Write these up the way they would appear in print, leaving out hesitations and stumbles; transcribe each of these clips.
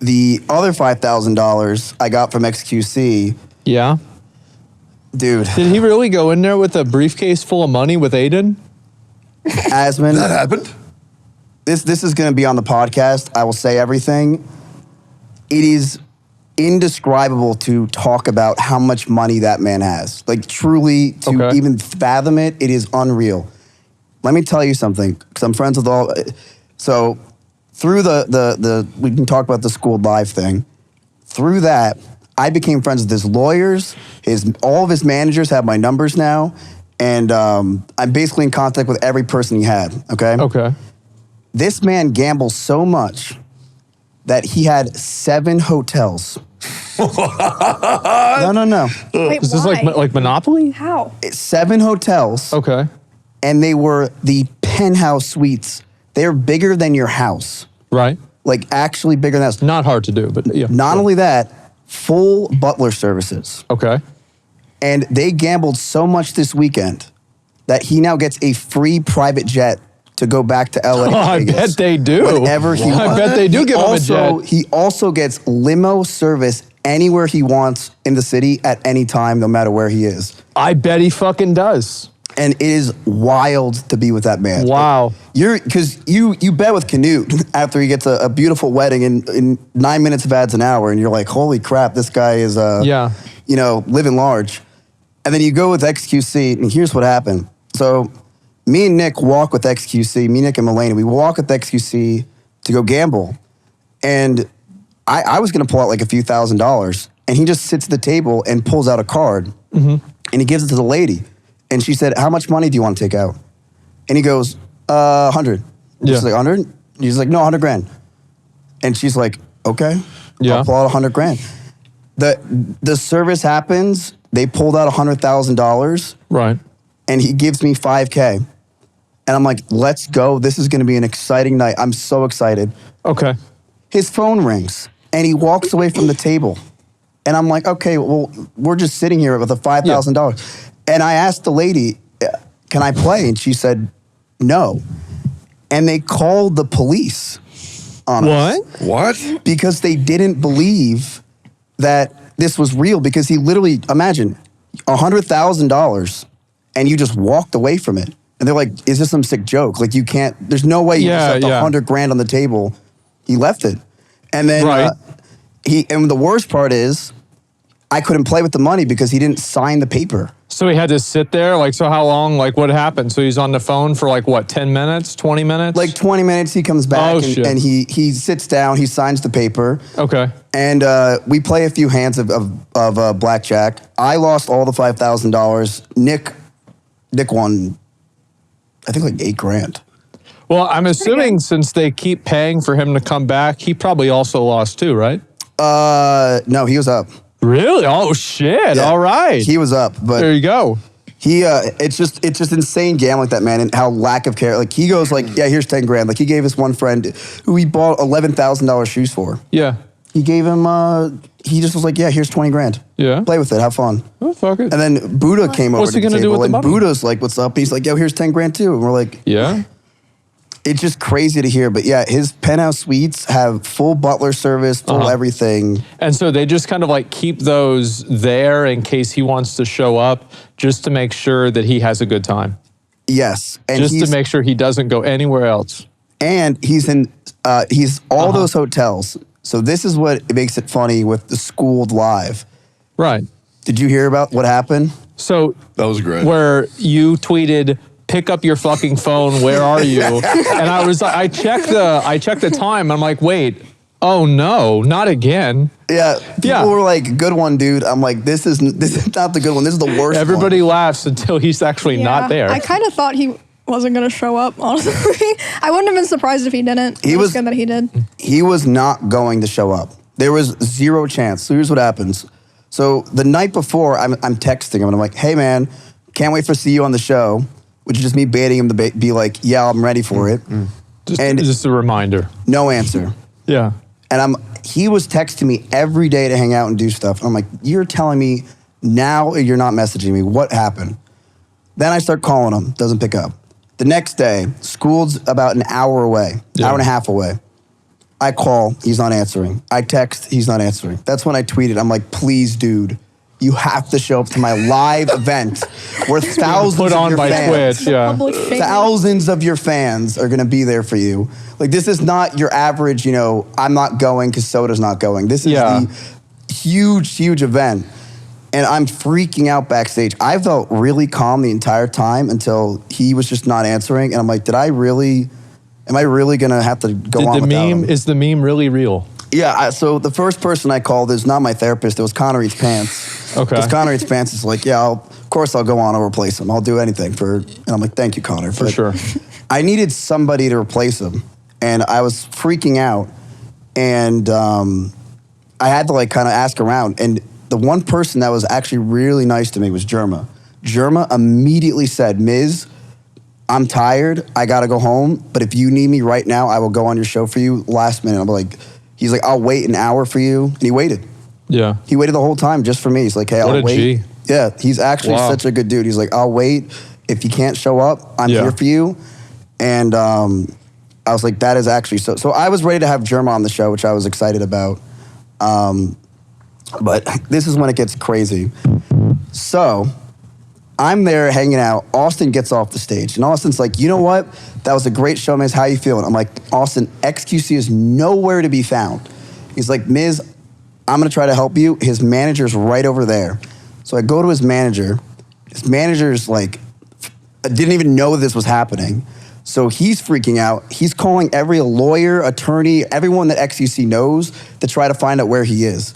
The other $5,000 I got from XQC. Yeah. Dude. Did he really go in there with a briefcase full of money with Aiden? Asman. That happened? This is going to be on the podcast. I will say everything. It is indescribable to talk about how much money that man has. Like, truly, to even fathom it, it is unreal. Let me tell you something, because I'm friends with all... So, through the we can talk about the school live thing. Through that, I became friends with his lawyers. All of his managers have my numbers now. And I'm basically in contact with every person he had, okay? Okay. This man gambles so much that he had 7 hotels. No. Wait, Is this like Monopoly? How? 7 hotels. Okay. And they were the penthouse suites. They're bigger than your house. Right. Like, actually bigger than that. Not hard to do, but yeah. Not only that, full butler services. Okay. And they gambled so much this weekend that he now gets a free private jet to go back to LA. Oh, I bet they do. Whenever he wants. I bet they do give him a jet. He also gets limo service anywhere he wants in the city at any time, no matter where he is. I bet he fucking does. And it is wild to be with that man. Wow. Because you bet with Canute after he gets a beautiful wedding in 9 minutes of ads an hour, and you're like, holy crap, this guy is living large. And then you go with XQC, and here's what happened. So me and Nick walk with XQC, Nick and Mulaney, we walk with XQC to go gamble. And I was gonna pull out like a few $1,000s, and he just sits at the table and pulls out a card, and he gives it to the lady. And she said, how much money do you want to take out? And he goes, 100. Yeah. She's like, 100? He's like, no, 100 grand. And she's like, okay, I'll pull out 100 grand. The service happens, they pulled out $100,000. Right. And he gives me $5K. And I'm like, let's go. This is going to be an exciting night. I'm so excited. Okay. His phone rings, and he walks away from the table. And I'm like, okay, well, we're just sitting here with a $5,000. And I asked the lady, can I play? And she said, no. And they called the police on us. What? Because they didn't believe that this was real. Because he literally, imagine, $100,000, and you just walked away from it. And they're like, is this some sick joke? Like, you can't, there's no way you just left 100 grand on the table. He left it. And then and the worst part is, I couldn't play with the money because he didn't sign the paper. So he had to sit there? Like, so how long? Like, what happened? So he's on the phone for like, what, 10 minutes, 20 minutes? Like 20 minutes, he comes back and he sits down, he signs the paper. Okay. And we play a few hands of blackjack. I lost all the $5,000. Nick won, I think, like 8 grand. Well, I'm assuming since they keep paying for him to come back, he probably also lost too, right? No, he was up. Really? Oh shit! Yeah, all right, he was up. But there you go. It's just insane gambling, that man, and how lack of care. Like, he goes like, yeah, here's 10 grand. Like, he gave his one friend who he bought $11,000 shoes for. Yeah. He gave him. He just was like, yeah, here's 20 grand. Yeah. Play with it, have fun. Oh, fuck it. And then Buddha came over to the table, and Buddha's like, what's up? He's like, yo, here's 10 grand too. And we're like, yeah. It's just crazy to hear. But yeah, his penthouse suites have full butler service, full everything. And so they just kind of like keep those there in case he wants to show up, just to make sure that he has a good time. Yes. And just to make sure he doesn't go anywhere else. And he's in, he's all those hotels. So this is what makes it funny with the Schooled Live. Right. Did you hear about what happened? So that was great. Where you tweeted, pick up your fucking phone, where are you? And I was like, I checked the time, and I'm like, wait, oh no, not again. Yeah, people were like, good one, dude. I'm like, this is not the good one, this is the worst Everybody laughs until he's actually not there. I kind of thought he wasn't going to show up, honestly. I wouldn't have been surprised if he didn't. It was good that he did. He was not going to show up. There was zero chance. So here's what happens. So the night before, I'm texting him, and I'm like, hey man, can't wait to see you on the show. Which is just me baiting him to be like, yeah, I'm ready for it. Just a reminder. No answer. Yeah. And he was texting me every day to hang out and do stuff. And I'm like, you're telling me now you're not messaging me. What happened? Then I start calling him, doesn't pick up. The next day, Schooled's about an hour away, hour and a half away. I call, he's not answering. I text, he's not answering. That's when I tweeted, I'm like, please, dude, you have to show up to my live event where thousands put on of your by fans, Twitch, yeah. thousands of your fans are gonna be there for you. Like, this is not your average, I'm not going because Soda's not going. This is the huge, huge event. And I'm freaking out backstage. I felt really calm the entire time until he was just not answering. And I'm like, am I really gonna have to go on without him? Is the meme really real? Yeah, so the first person I called is not my therapist, it was Connor Eats Pants. Okay. Because Connor Eats Pants is like, of course I'll go on, I'll replace him. I'll do anything and I'm like, thank you, Connor. For sure. I needed somebody to replace him. And I was freaking out. And I had to kind of ask around. And the one person that was actually really nice to me was Jerma. Jerma immediately said, Miz, I'm tired, I gotta go home, but if you need me right now, I will go on your show for you last minute. I'm like, he's like, I'll wait an hour for you. And he waited. Yeah. He waited the whole time just for me. He's like, hey, I'll wait. G. Yeah, he's actually such a good dude. He's like, I'll wait. If you can't show up, I'm here for you. And I was like, that is actually so I was ready to have Jerma on the show, which I was excited about. But this is when it gets crazy. So I'm there hanging out. Austin gets off the stage. And Austin's like, you know what? That was a great show, Miz. How you feeling? I'm like, Austin, XQC is nowhere to be found. He's like, Miz, I'm going to try to help you. His manager's right over there. So I go to his manager. His manager's like, didn't even know this was happening. So he's freaking out. He's calling every lawyer, attorney, everyone that XQC knows to try to find out where he is.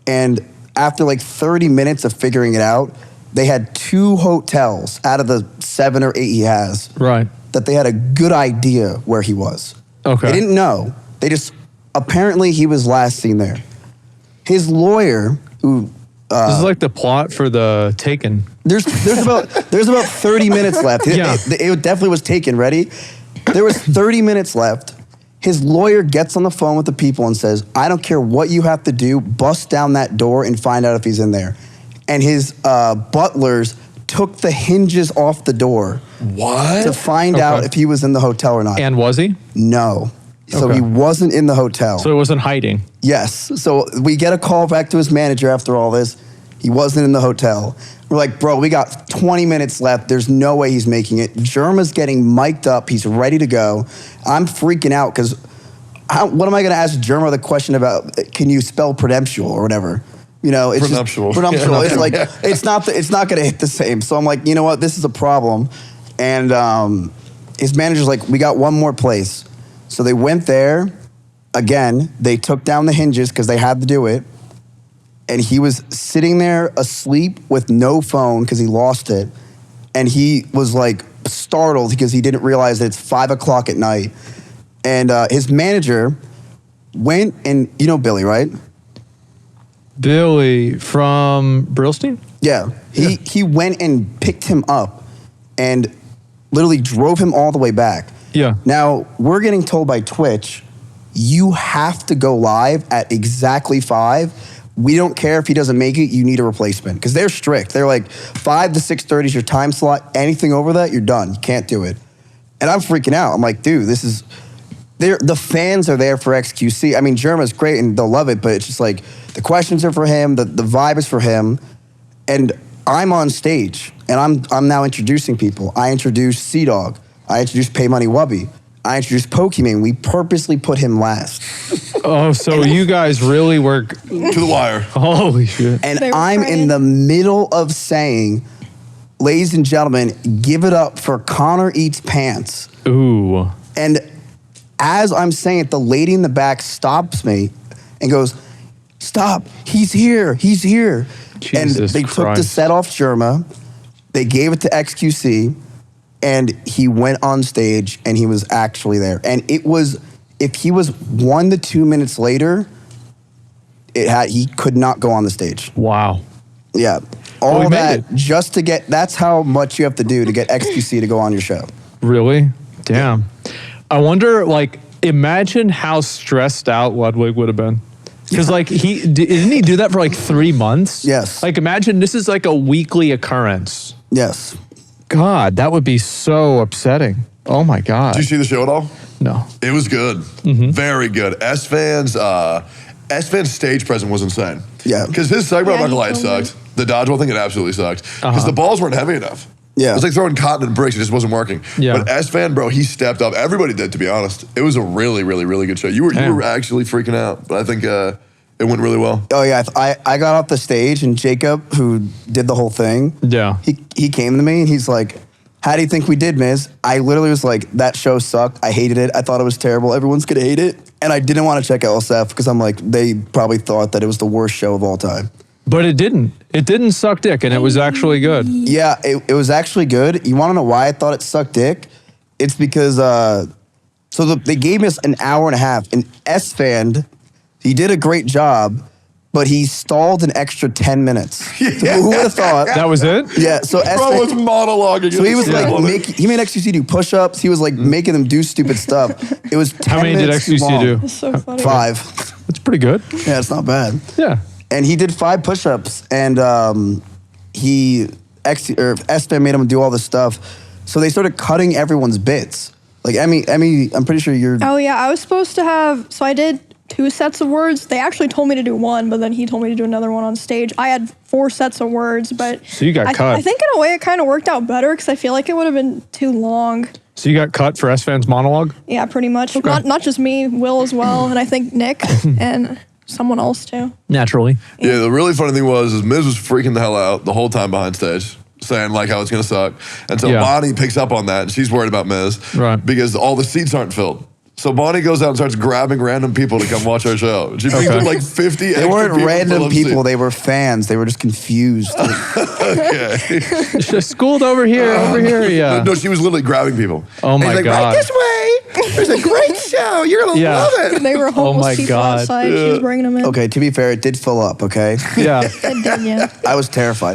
And after 30 minutes of figuring it out, they had 2 hotels out of the 7 or 8 he has. Right. That they had a good idea where he was. Okay. They didn't know. They just, apparently he was last seen there. His lawyer, who... this is like the plot for the Taken. There's about 30 minutes left. It definitely was Taken, ready? There was 30 minutes left. His lawyer gets on the phone with the people and says, I don't care what you have to do, bust down that door and find out if he's in there. And his butlers took the hinges off the door. What? To find out if he was in the hotel or not. And was he? No. So he wasn't in the hotel. So he wasn't hiding? Yes. So we get a call back to his manager after all this. He wasn't in the hotel. We're like, bro, we got 20 minutes left. There's no way he's making it. Jerma's getting mic'd up. He's ready to go. I'm freaking out because what am I going to ask Jerma the question about, can you spell prudential or whatever? It's prenuptial. Prenuptial. It's like, it's not going to hit the same. So I'm like, you know what? This is a problem. And his manager's like, we got one more place. So they went there. Again, they took down the hinges because they had to do it. And he was sitting there asleep with no phone because he lost it. And he was startled because he didn't realize that it's 5 o'clock at night. And his manager went and, you know Billy, right? Billy from Brillstein? Yeah. He went and picked him up and literally drove him all the way back. Yeah. Now, we're getting told by Twitch, you have to go live at exactly 5. We don't care if he doesn't make it, you need a replacement. Because they're strict. They're like, 5 to 6:30 is your time slot. Anything over that, you're done. You can't do it. And I'm freaking out. I'm like, dude, this is... The fans are there for XQC. I mean, Jerma's great and they'll love it, but it's just like, the questions are for him, the vibe is for him. And I'm on stage, and I'm now introducing people. I introduced Sea-Dog. I introduced Pay Money Wubby. I introduced Pokemon. We purposely put him last. Oh, so you guys really work to the wire. Holy shit. And I'm in the middle of saying, ladies and gentlemen, give it up for Connor Eats Pants. Ooh. And as I'm saying it, the lady in the back stops me and goes, stop, he's here, he's here. Jesus and they Christ. Took the set off Jerma, they gave it to XQC, and he went on stage and he was actually there. And it was, if he was 1 to 2 minutes later, he could not go on the stage. Wow. Yeah. All that just to get, that's how much you have to do to get XQC to go on your show. Really? Damn. I wonder, imagine how stressed out Ludwig would have been. Because, didn't he do that for 3 months? Yes. Imagine this is a weekly occurrence. Yes. God, that would be so upsetting. Oh my God. Did you see the show at all? No. It was good. Very good. S-Fan's stage presence was insane. Yeah. Because his segment, I'm not gonna lie, it he sucked. The dodgeball thing, it absolutely sucked. Because the balls weren't heavy enough. Yeah. It was like throwing cotton and bricks. It just wasn't working. Yeah. But S-Fan, bro, he stepped up. Everybody did, to be honest. It was a really, really, really good show. You were actually freaking out. But I think it went really well. Oh, yeah. I got off the stage, and Jacob, who did the whole thing, he came to me, and he's like, how do you think we did, Miz? I literally was like, that show sucked. I hated it. I thought it was terrible. Everyone's going to hate it. And I didn't want to check LSF because I'm like, they probably thought that it was the worst show of all time. But it didn't. It didn't suck dick, and it was actually good. Yeah, it was actually good. You want to know why I thought it sucked dick? It's because, they gave us an hour and a half. And S-Fan, he did a great job, but he stalled an extra 10 minutes. So who would have thought? That was it? Yeah, so Bro was monologuing. So he was he made XQC do push-ups. He was like making them do stupid stuff. It was 10 How many did minutes too XQC long. do? It's so funny. 5. That's pretty good. Yeah, it's not bad. Yeah. And he did 5 push-ups, and S-Fan made him do all this stuff. So they started cutting everyone's bits. Like Emmy, I'm pretty sure you're. Oh yeah, I was supposed to have. So I did 2 sets of words. They actually told me to do 1, but then he told me to do another one on stage. I had 4 sets of words, but so you got cut. I think in a way it kind of worked out better because I feel like it would have been too long. So you got cut for S-Fan's monologue? Yeah, pretty much. Okay. Not just me, Will as well, and I think Nick and someone else too. Naturally. Yeah, the really funny thing is Miz was freaking the hell out the whole time behind stage, saying like how it's gonna suck. And so Bonnie picks up on that, and she's worried about Miz, right? Because all the seats aren't filled. So Bonnie goes out and starts grabbing random people to come watch our show. She picked up like 50 They weren't people random people, they were fans. They were just confused. Okay. Schooled over here, yeah. No, she was literally grabbing people. Oh my God. Right this way. There's a great show. You're going to love it. They were homeless people God. outside. She was bringing them in. Okay, to be fair, it did fill up, okay? Yeah. It did, yeah. I was terrified.